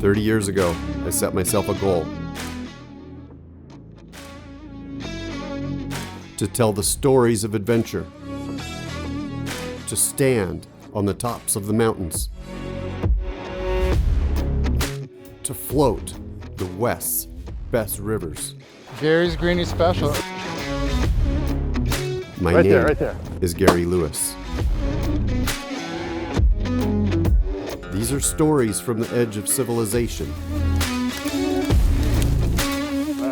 30 years ago, I set myself a goal to tell the stories of adventure, to stand on the tops of the mountains, to float the West's best rivers. Gary's Greenie Special. My name is Gary Lewis. These are stories from the edge of civilization.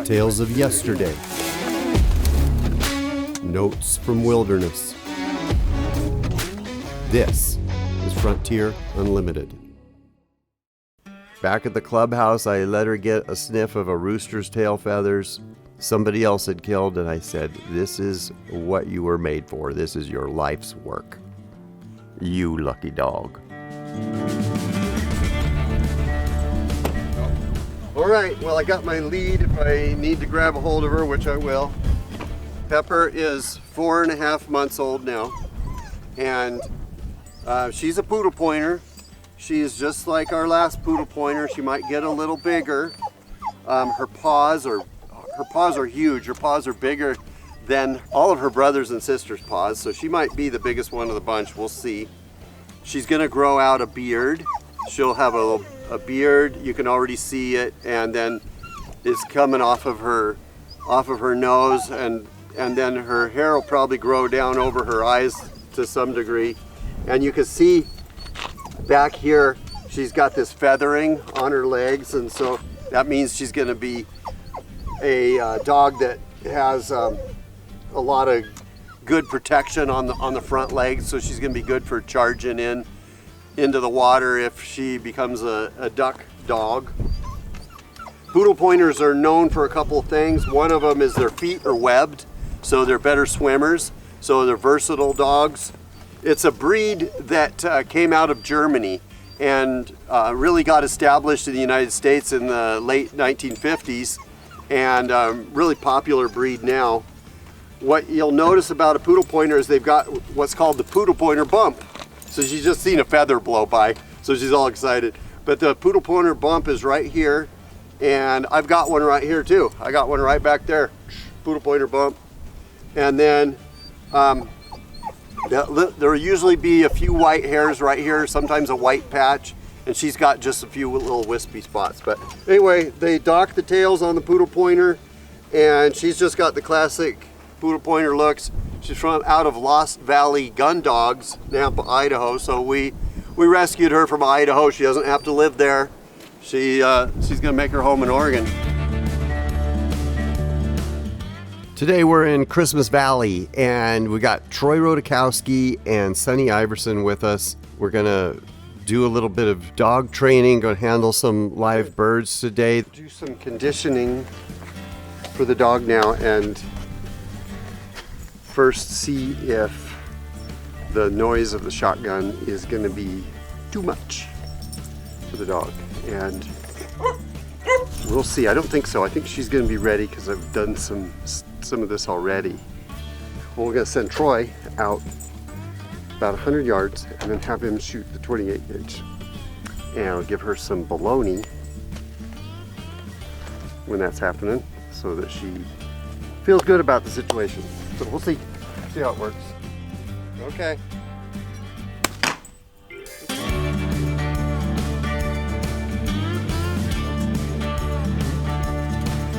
Tales of yesterday. Notes from wilderness. This is Frontier Unlimited. Back at the clubhouse, I let her get a sniff of a rooster's tail feathers somebody else had killed, and I said, "This is what you were made for. This is your life's work. You lucky dog." All right, well, I got my lead if I need to grab a hold of her, which I will. Pepper is 4.5 months old now, and she's a Pudelpointer. She's just like our last Pudelpointer. She might get a little bigger. Her paws are huge. Her paws are bigger than all of her brothers and sisters' paws, so she might be the biggest one of the bunch. We'll see. She's gonna grow out a beard. She'll have a beard. You can already see it, and then it's coming off of her nose, and then her hair will probably grow down over her eyes to some degree. And you can see back here, she's got this feathering on her legs, and so that means she's gonna be a dog that has a lot of good protection on the front legs, so she's gonna be good for charging into the water if she becomes a duck dog. Pudelpointers are known for a couple of things. One of them is their feet are webbed, so they're better swimmers, so they're versatile dogs. It's a breed that came out of Germany and really got established in the United States in the late 1950s, and really popular breed now. What you'll notice about a Pudelpointer is they've got what's called the Pudelpointer bump. So she's just seen a feather blow by, so she's all excited. But the Pudelpointer bump is right here, and I've got one right here too. I got one right back there, Pudelpointer bump. And then there'll usually be a few white hairs right here, sometimes a white patch, and she's got just a few little wispy spots. But anyway, they dock the tails on the Pudelpointer, and she's just got the classic Pudelpointer looks. She's from out of Lost Valley Gun Dogs, Nampa, Idaho. So we rescued her from Idaho. She doesn't have to live there. She's gonna make her home in Oregon. Today we're in Christmas Valley, and we got Troy Rodakowski and Sunny Iverson with us. We're gonna do a little bit of dog training, gonna handle some live birds today. Do some conditioning for the dog now, and first see if the noise of the shotgun is gonna be too much for the dog. And we'll see. I don't think so. I think she's gonna be ready because I've done some of this already. Well, we're gonna send Troy out about 100 yards and then have him shoot the 28 gauge. And I'll give her some baloney when that's happening so that she feels good about the situation. So we'll see how it works. Okay.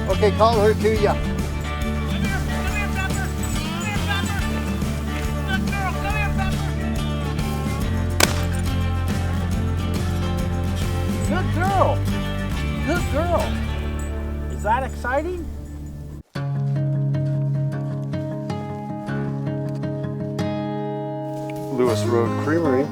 Okay, call her to ya. Good girl. Good girl. Is that exciting? Lewis Road Creamery.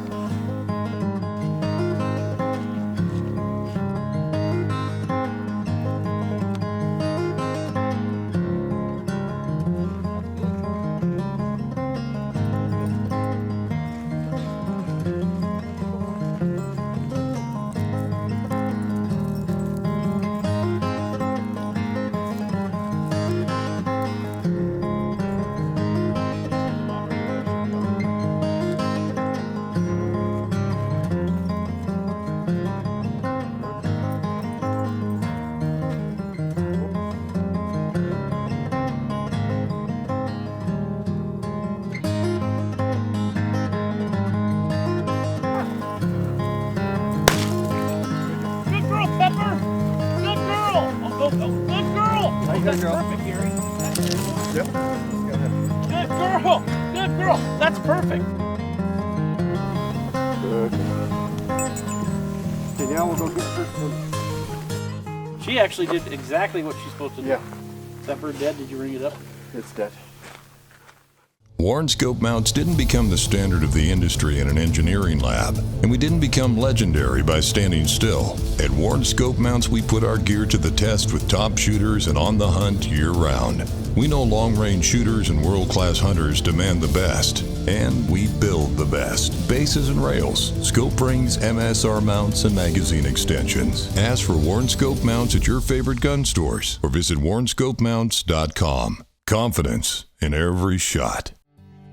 That's girl. perfect, Gary. Yep. Good girl. Good girl. That's perfect. Good. Okay, now we'll go get her some. She actually did exactly what she's supposed to do. Yeah. Is that bird dead? Did you ring it up? It's dead. Warren scope mounts didn't become the standard of the industry in an engineering lab, and we didn't become legendary by standing still. At Warren scope mounts, we put our gear to the test with top shooters and on the hunt year-round. We know long-range shooters and world-class hunters demand the best, and we build the best. Bases and rails, scope rings, MSR mounts, and magazine extensions. Ask for Warren scope mounts at your favorite gun stores or visit warrenscopemounts.com. Confidence in every shot.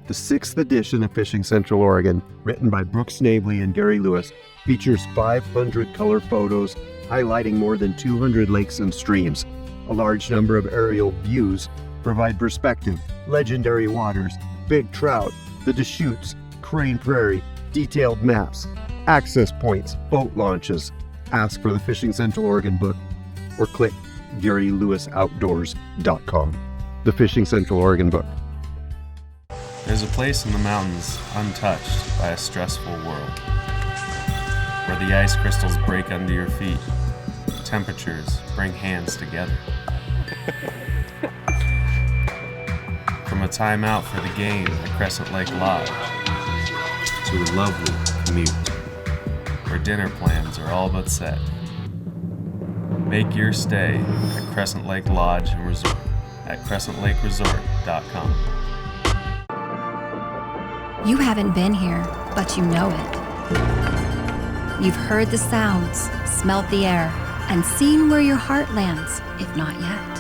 The 6th edition of Fishing Central Oregon, written by Brooks Snavely and Gary Lewis, features 500 color photos highlighting more than 200 lakes and streams. A large number of aerial views provide perspective, legendary waters, big trout, the Deschutes, Crane Prairie, detailed maps, access points, boat launches. Ask for the Fishing Central Oregon book or click GaryLewisOutdoors.com. The Fishing Central Oregon book. There's a place in the mountains untouched by a stressful world, where the ice crystals break under your feet, temperatures bring hands together. From a timeout for the game at Crescent Lake Lodge, to a lovely commute, where dinner plans are all but set. Make your stay at Crescent Lake Lodge and Resort at CrescentLakeResort.com. You haven't been here, but you know it. You've heard the sounds, smelt the air, and seen where your heart lands, if not yet.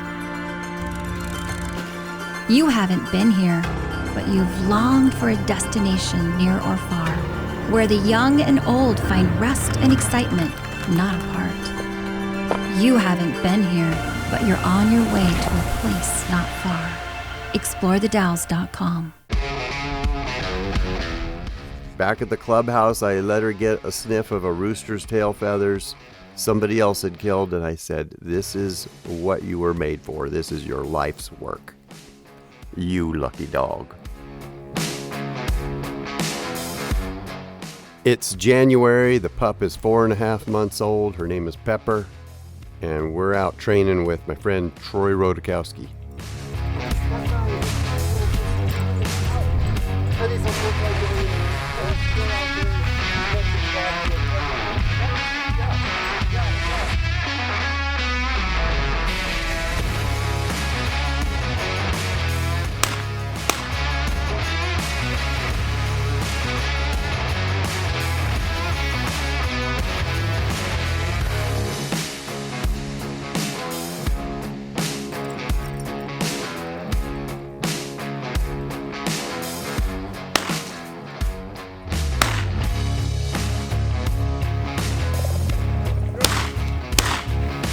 You haven't been here, but you've longed for a destination near or far, where the young and old find rest and excitement, not apart. You haven't been here, but you're on your way to a place not far. ExploreTheDalles.com. Back at the clubhouse, I let her get a sniff of a rooster's tail feathers somebody else had killed, and I said, "This is what you were made for. This is your life's work. You lucky dog." It's January. The pup is 4.5 months old. Her name is Pepper, and we're out training with my friend Troy Rodakowski.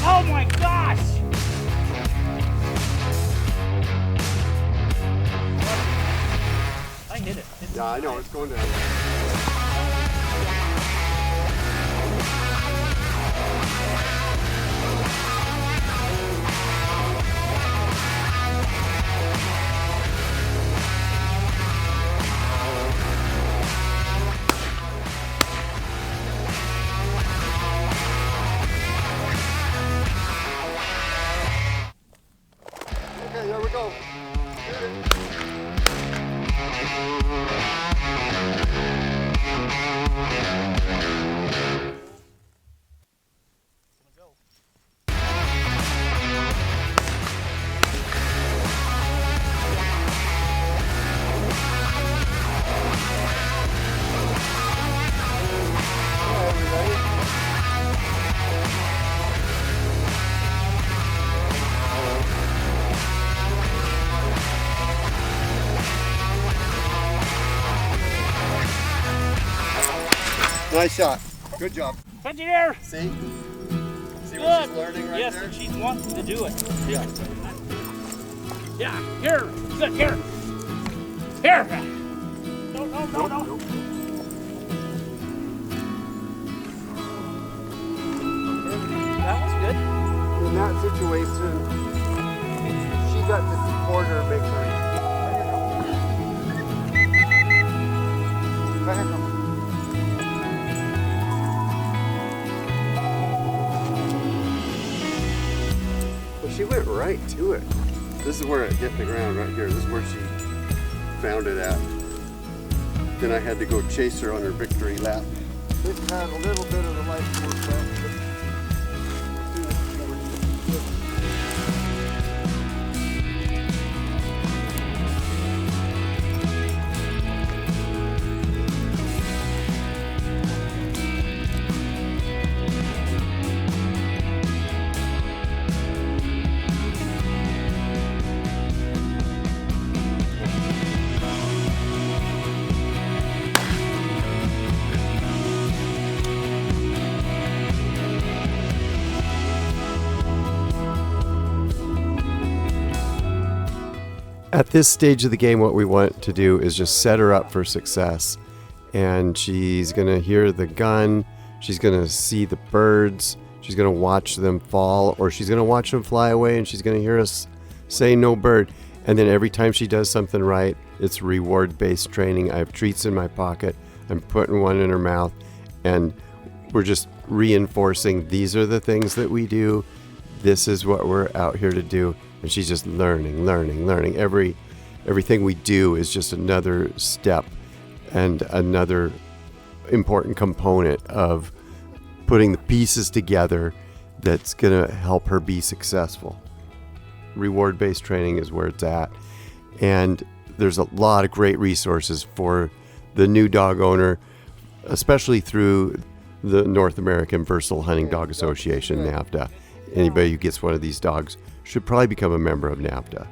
Oh my gosh! I hit it. Yeah, I know, it's going down. Okay, there we go. Nice shot. Good job. Engineer! See? See Good. what she's learning right yes, there? and she's wanting to do it. Yeah. Yeah. Here. Sit here. Here. No, no, no, no. That was good. In that situation, got to support her victory. Well, she went right to it. This is where it hit the ground right here. This is where she found it at. Then I had to go chase her on her victory lap. This had a little bit of the life force left. At this stage of the game, what we want to do is just set her up for success. And she's going to hear the gun, she's going to see the birds, she's going to watch them fall, or she's going to watch them fly away, and she's going to hear us say no bird. And then every time she does something right, it's reward-based training. I have treats in my pocket, I'm putting one in her mouth, and we're just reinforcing these are the things that we do, this is what we're out here to do. And she's just learning. Everything we do is just another step and another important component of putting the pieces together that's going to help her be successful. Reward-based training is where it's at. And there's a lot of great resources for the new dog owner, especially through the North American Versatile Hunting Dog Association, NAVHDA. Anybody who gets one of these dogs should probably become a member of NAVHDA.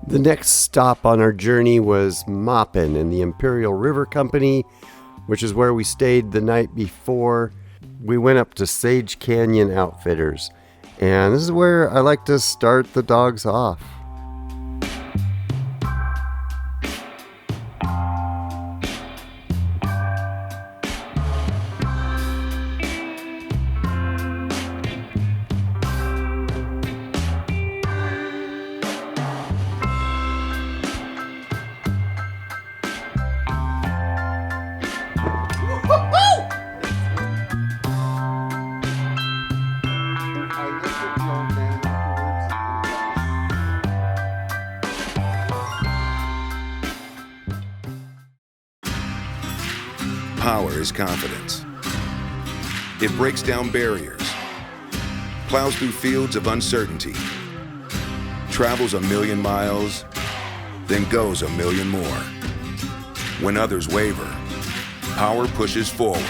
The next stop on our journey was Maupin in the Imperial River Company, which is where we stayed the night before. We went up to Sage Canyon Outfitters, and this is where I like to start the dogs off. Power is confidence. It breaks down barriers, plows through fields of uncertainty, travels 1,000,000 miles, then goes 1,000,000 more. When others waver, power pushes forward.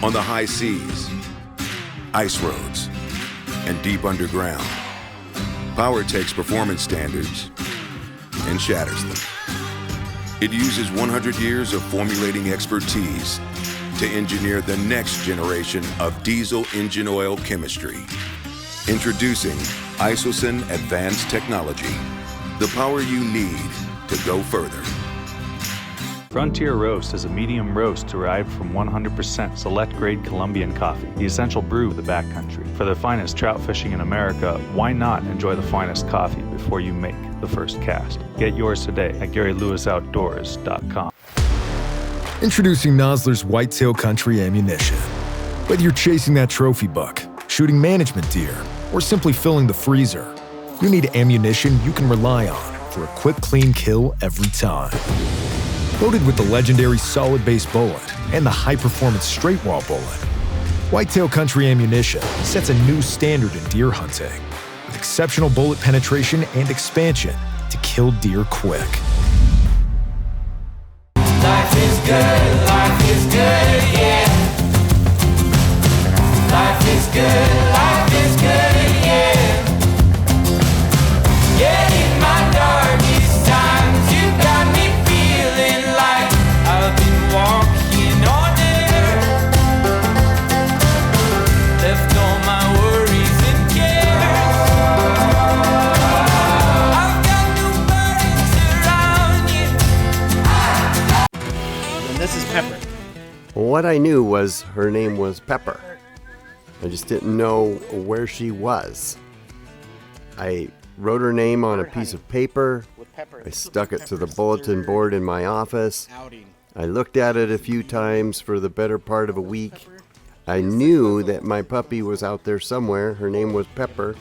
On the high seas, ice roads, and deep underground, power takes performance standards and shatters them. It uses 100 years of formulating expertise to engineer the next generation of diesel engine oil chemistry. Introducing Isosin Advanced Technology, the power you need to go further. Frontier Roast is a medium roast derived from 100% select-grade Colombian coffee, the essential brew of the backcountry. For the finest trout fishing in America, why not enjoy the finest coffee before you make the first cast? Get yours today at GaryLewisOutdoors.com. Introducing Nosler's Whitetail Country Ammunition. Whether you're chasing that trophy buck, shooting management deer, or simply filling the freezer, you need ammunition you can rely on for a quick, clean kill every time. Loaded with the legendary solid base bullet and the high-performance straight wall bullet, Whitetail Country Ammunition sets a new standard in deer hunting with exceptional bullet penetration and expansion to kill deer quick. Life is good, yeah. Life is good, yeah. Yeah, in my darkest times, you got me feeling like I've been walking on air. Left all my worries and cares. I've got no burdens around you. And this is Pepper. What I knew was her name was Pepper. I just didn't know where she was. I wrote her name on a piece of paper. I stuck it to the bulletin board in my office. I looked at it a few times for the better part of a week. I knew that my puppy was out there somewhere. Her name was Pepper.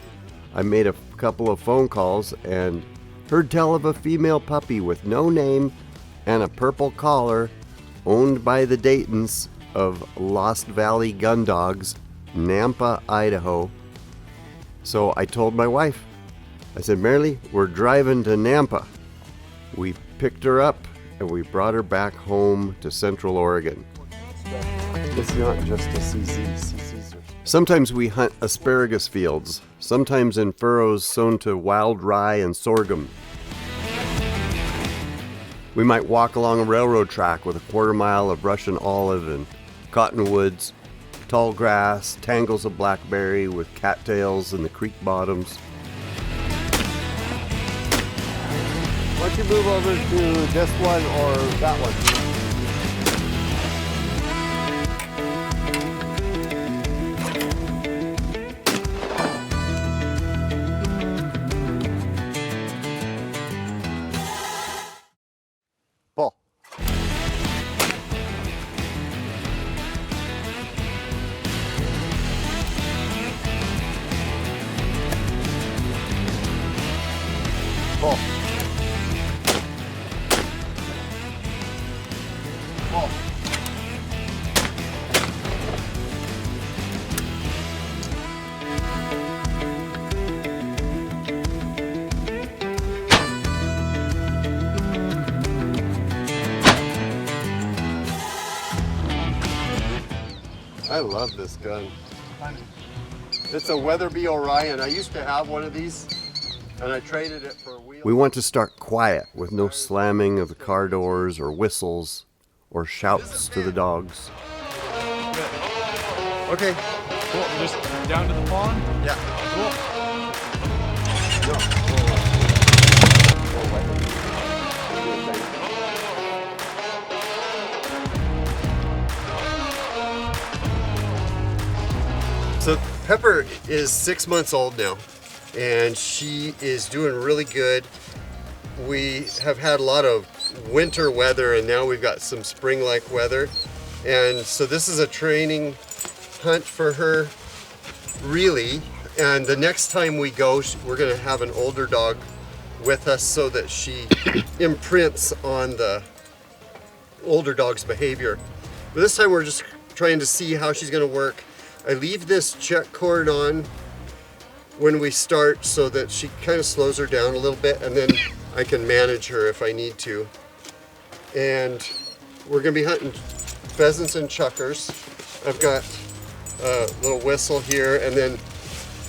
I made a couple of phone calls and heard tell of a female puppy with no name and a purple collar owned by the Daytons of Lost Valley Gun Dogs, Nampa, Idaho. So I told my wife, I said, Marilee, we're driving to Nampa. We picked her up and we brought her back home to Central Oregon. It's not just a CC. Sometimes we hunt asparagus fields, sometimes in furrows sown to wild rye and sorghum. We might walk along a railroad track with a quarter mile of Russian olive and cottonwoods, tall grass, tangles of blackberry with cattails in the creek bottoms. Why don't you move over to this one or that one? Pull. Pull. Pull. I love this gun. It's a Weatherby Orion. I used to have one of these and I traded it for a wheel. We want to start quiet with no slamming of the car doors or whistles or shouts to the dogs. Okay. Cool. Just down to the pond? Yeah. Cool. No. So Pepper is 6 months old now, and she is doing really good. We have had a lot of winter weather, and now we've got some spring-like weather. And so this is a training hunt for her, really. And the next time we go, we're gonna have an older dog with us so that she imprints on the older dog's behavior. But this time we're just trying to see how she's gonna work. I leave this check cord on when we start so that she kind of slows her down a little bit, and then I can manage her if I need to. And we're gonna be hunting pheasants and chuckers. I've got a little whistle here, and then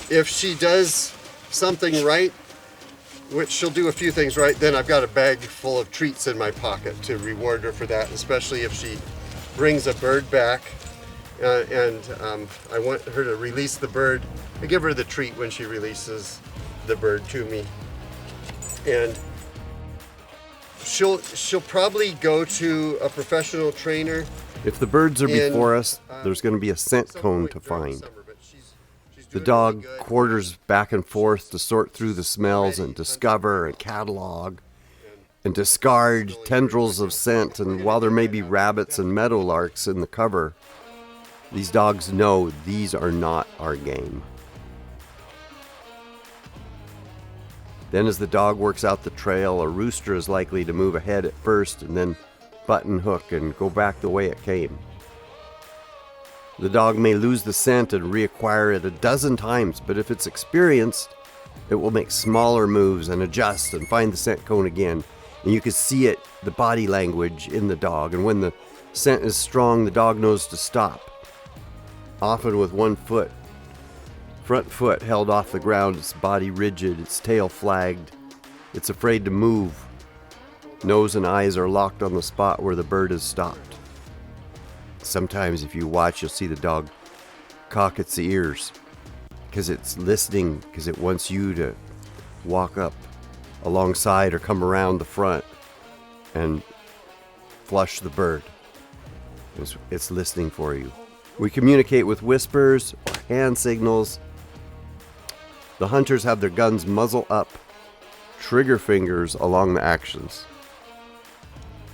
if she does something right, which she'll do a few things right, then I've got a bag full of treats in my pocket to reward her for that, especially if she brings a bird back. I want her to release the bird. I give her the treat when she releases the bird to me. And she'll probably go to a professional trainer. If the birds are before us, there's going to be a scent cone to find. The dog quarters back and forth to sort through the smells and discover and catalog and discard tendrils of scent. And while there may be rabbits and meadowlarks in the cover, these dogs know these are not our game. Then as the dog works out the trail, a rooster is likely to move ahead at first and then button hook and go back the way it came. The dog may lose the scent and reacquire it a dozen times, but if it's experienced, it will make smaller moves and adjust and find the scent cone again. And you can see it, the body language in the dog. And when the scent is strong, the dog knows to stop. Often with one foot, front foot held off the ground, its body rigid, its tail flagged. It's afraid to move. Nose and eyes are locked on the spot where the bird has stopped. Sometimes if you watch, you'll see the dog cock its ears because it's listening, because it wants you to walk up alongside or come around the front and flush the bird. It's listening for you. We communicate with whispers or hand signals. The hunters have their guns muzzle up, trigger fingers along the actions.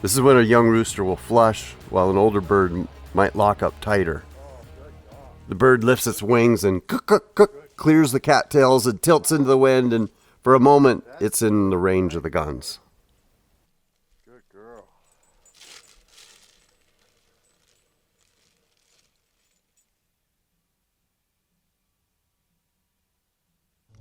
This is when a young rooster will flush while an older bird might lock up tighter. The bird lifts its wings and clears the cattails and tilts into the wind, and for a moment it's in the range of the guns. Good girl.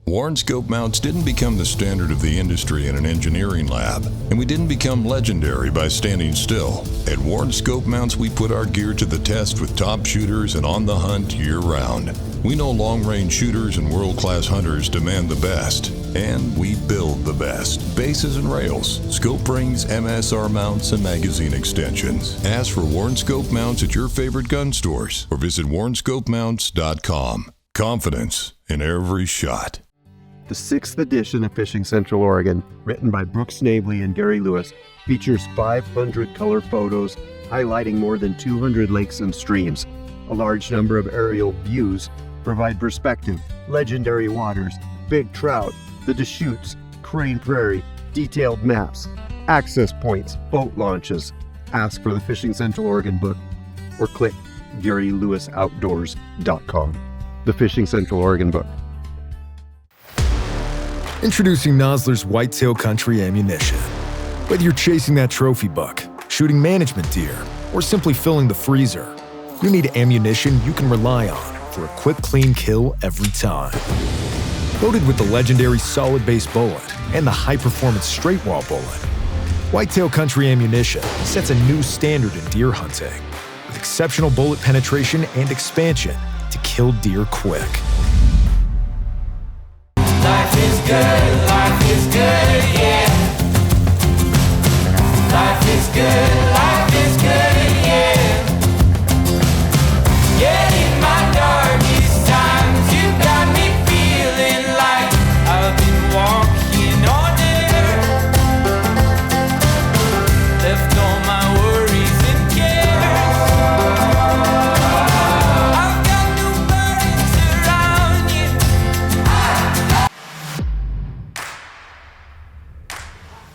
Warren scope mounts didn't become the standard of the industry in an engineering lab, and we didn't become legendary by standing still. At Warren scope mounts, we put our gear to the test with top shooters and on the hunt year-round. We know long-range shooters and world-class hunters demand the best, and we build the best. Bases and rails, scope rings, MSR mounts, and magazine extensions. Ask for Warren scope mounts at your favorite gun stores or visit warrenscopemounts.com. Confidence in every shot. The 6th edition of Fishing Central Oregon, written by Brooks Snavely and Gary Lewis, features 500 color photos highlighting more than 200 lakes and streams. A large number of aerial views provide perspective, legendary waters, big trout, the Deschutes, Crane Prairie, detailed maps, access points, boat launches. Ask for the Fishing Central Oregon book or click GaryLewisOutdoors.com. The Fishing Central Oregon book. Introducing Nosler's Whitetail Country Ammunition. Whether you're chasing that trophy buck, shooting management deer, or simply filling the freezer, you need ammunition you can rely on for a quick, clean kill every time. Loaded with the legendary solid base bullet and the high-performance straight wall bullet, Whitetail Country Ammunition sets a new standard in deer hunting with exceptional bullet penetration and expansion to kill deer quick. Life is good, yeah. Life is good, yeah. Yeah, in my darkest times, you got me feeling like I've been walking on air. Left all my worries and cares. I've got new burdens around you.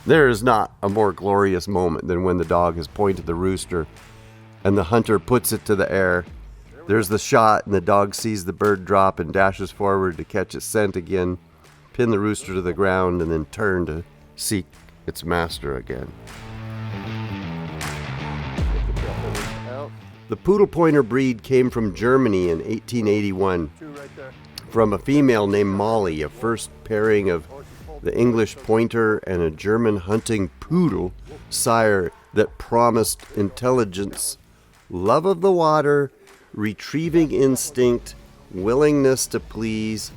There is not a more glorious moment than when the dog has pointed the rooster and the hunter puts it to the air. There's the shot and the dog sees the bird drop and dashes forward to catch its scent again, pin the rooster to the ground, and then turn to seek its master again. The Pudelpointer breed came from Germany in 1881 from a female named Molly, a first pairing of the English pointer and a German hunting poodle sire that promised intelligence, love of the water, retrieving instinct, willingness to please,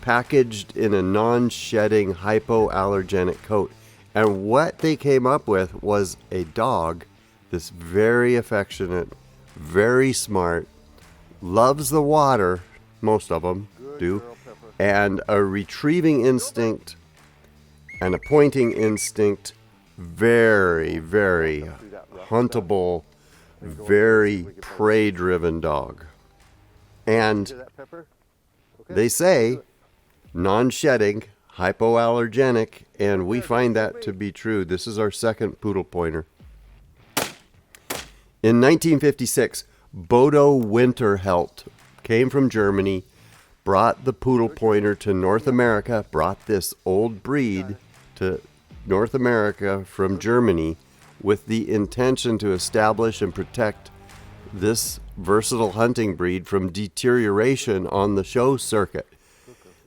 packaged in a non-shedding hypoallergenic coat. And what they came up with was a dog that's very affectionate, very smart, loves the water, most of them do, and a retrieving instinct and a pointing instinct, very, very huntable, very prey-driven dog. And they say non-shedding, hypoallergenic, and we find that to be true. This is our second Pudelpointer. In 1956, Bodo Winterhelt came from Germany, brought the Pudelpointer to North America, brought this old breed to North America from Germany with the intention to establish and protect this versatile hunting breed from deterioration on the show circuit.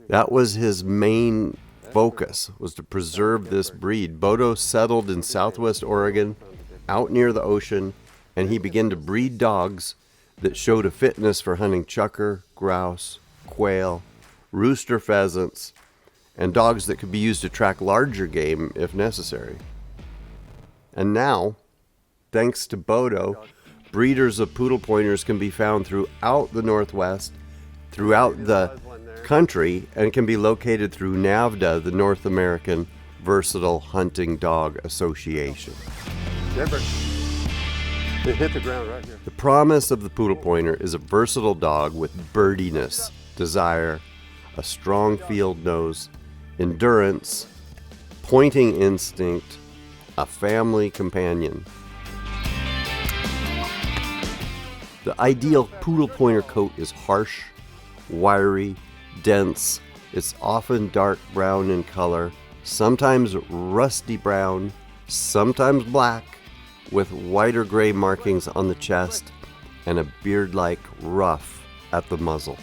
That was his main focus, was to preserve this breed. Bodo settled in southwest Oregon, out near the ocean, and he began to breed dogs that showed a fitness for hunting chukar, grouse, quail, rooster pheasants, and dogs that could be used to track larger game if necessary. And now, thanks to Bodo, breeders of Pudelpointers can be found throughout the Northwest, throughout the country, and can be located through NAVHDA, the North American Versatile Hunting Dog Association. It hit the ground right here. The promise of the Pudelpointer is a versatile dog with birdiness, desire, a strong field nose, endurance, pointing instinct, a family companion. The ideal Pudelpointer coat is harsh, wiry, dense. It's often dark brown in color, sometimes rusty brown, sometimes black, with white or gray markings on the chest and a beard-like ruff at the muzzle.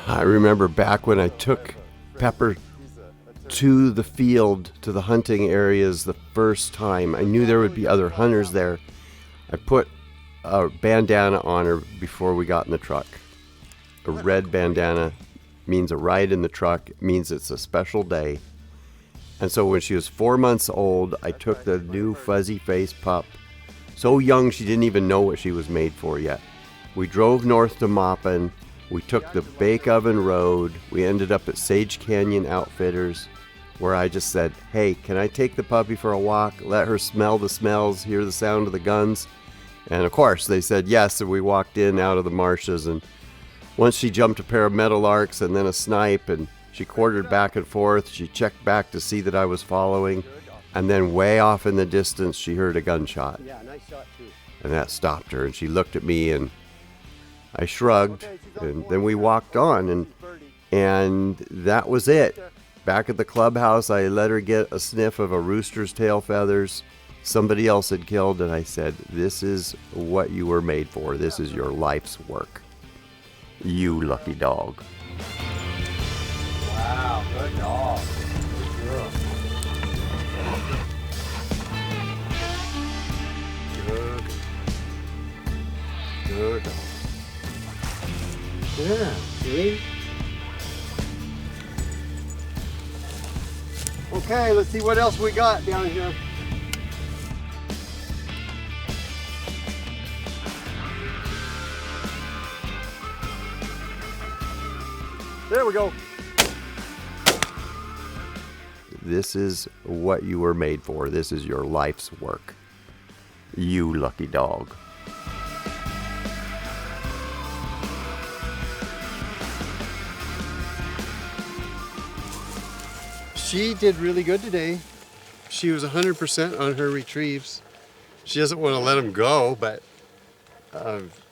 I remember back when I took Pepper to the field, to the hunting areas the first time. I knew there would be other hunters there. I put a bandana on her before we got in the truck. A red bandana means a ride in the truck. It means it's a special day. And so when she was 4 months old, I took the new fuzzy-faced pup. So young she didn't even know what she was made for yet. We drove north to Maupin. We took the Bakeoven Road. We ended up at Sage Canyon Outfitters, where I just said, hey, can I take the puppy for a walk? Let her smell the smells, hear the sound of the guns. And of course, they said yes, and we walked in out of the marshes. And once she jumped a pair of meadowlarks and then a snipe, and she quartered back and forth. She checked back to see that I was following. And then way off in the distance, she heard a gunshot. Yeah, nice shot too. And that stopped her, and she looked at me, and I shrugged, and then we walked on, and that was it. Back at the clubhouse, I let her get a sniff of a rooster's tail feathers somebody else had killed, and I said, this is what you were made for. This is your life's work. You lucky dog. Wow, good dog. Good girl. Good dog. Yeah, see? Okay, let's see what else we got down here. There we go. This is what you were made for. This is your life's work. You lucky dog. She did really good today. She was 100% on her retrieves. She doesn't want to let them go, but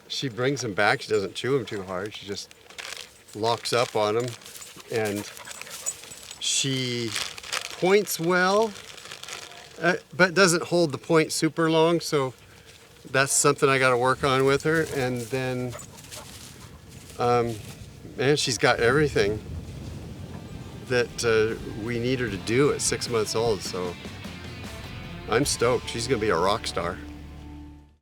she brings them back. She doesn't chew them too hard. She just locks up on them, and she points well, but does't hold the point super long, so that's something I got to work on with her. And then, man, she's got everything that we need her to do at 6 months old, so I'm stoked. She's gonna be a rock star.